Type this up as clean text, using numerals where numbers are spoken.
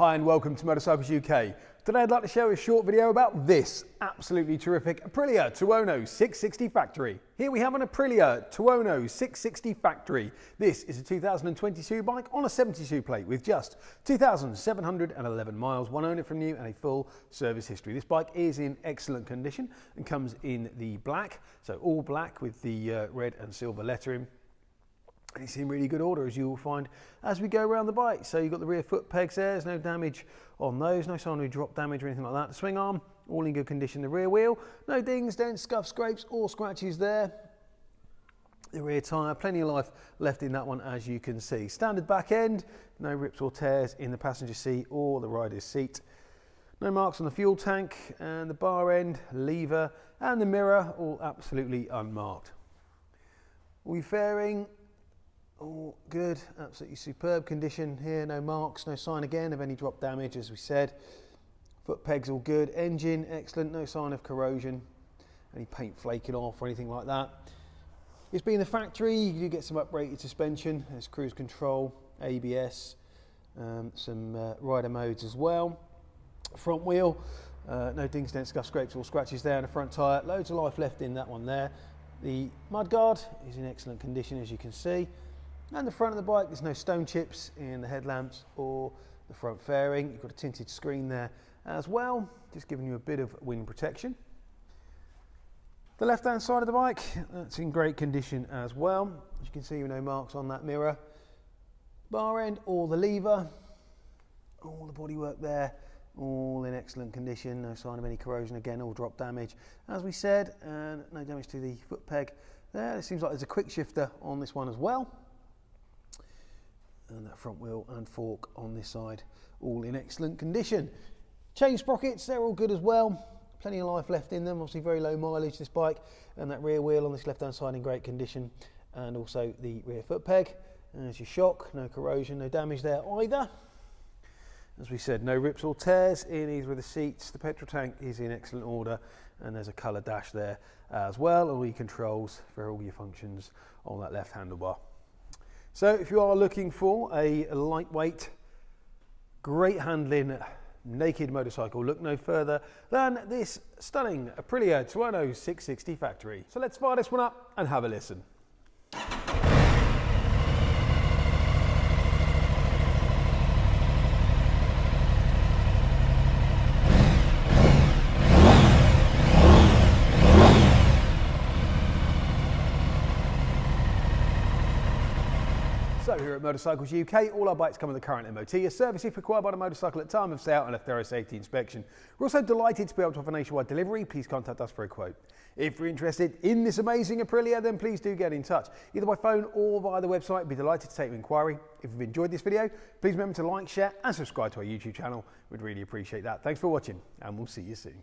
Hi and welcome to Motorcycles UK. Today I'd like to show you a short video about this absolutely terrific Aprilia Tuono 660 factory. Here we have an Aprilia Tuono 660 factory. This is a 2022 bike on a 72 plate with just 2,711 miles, one owner from new and a full service history. This bike is in excellent condition and comes in the black, so all black with the red and silver lettering. And it's in really good order, as you will find as we go around the bike. So you've got the rear foot pegs there, there's no damage on those, no sign of drop damage or anything like that. The swing arm, all in good condition. The rear wheel, no dings, dents, scuffs, scrapes or scratches there. The rear tyre, plenty of life left in that one, as you can see. Standard back end, no rips or tears in the passenger seat or the rider's seat. No marks on the fuel tank, and the bar end, lever and the mirror, all absolutely unmarked. All your fairing, all good, absolutely superb condition here, no marks, no sign again of any drop damage, as we said. Foot pegs all good, engine excellent, no sign of corrosion, any paint flaking off or anything like that. It's been the factory, you do get some uprated suspension, there's cruise control, ABS, some rider modes as well. Front wheel, no dings, dents, scuffs, scrapes or scratches there, and the front tyre, loads of life left in that one there. The mudguard is in excellent condition, as you can see. And the front of the bike, there's no stone chips in the headlamps or the front fairing. You've got a tinted screen there as well, just giving you a bit of wind protection. The left-hand side of the bike, that's in great condition as well. As you can see, no marks on that mirror. Bar end or the lever, all the bodywork there, all in excellent condition. No sign of any corrosion again or drop damage, as we said, and no damage to the foot peg there. It seems like there's a quick shifter on this one as well. And that front wheel and fork on this side, all in excellent condition. Chain sprockets, they're all good as well. Plenty of life left in them, obviously very low mileage this bike. And that rear wheel on this left hand side in great condition. And also the rear foot peg. And there's your shock, no corrosion, no damage there either. As we said, no rips or tears in either of the seats. The petrol tank is in excellent order. And there's a colour dash there as well. All your controls for all your functions on that left handlebar. So if you are looking for a lightweight, great handling, naked motorcycle, look no further than this stunning Aprilia Tuono 660 factory. So let's fire this one up and have a listen. So here at Motorcycles UK, all our bikes come with a current MOT, a service if required by the motorcycle at time of sale and a thorough safety inspection. We're also delighted to be able to offer nationwide delivery. Please contact us for a quote. If you're interested in this amazing Aprilia, then please do get in touch, either by phone or via the website. We'd be delighted to take your inquiry. If you've enjoyed this video, please remember to like, share and subscribe to our YouTube channel. We'd really appreciate that. Thanks for watching, and we'll see you soon.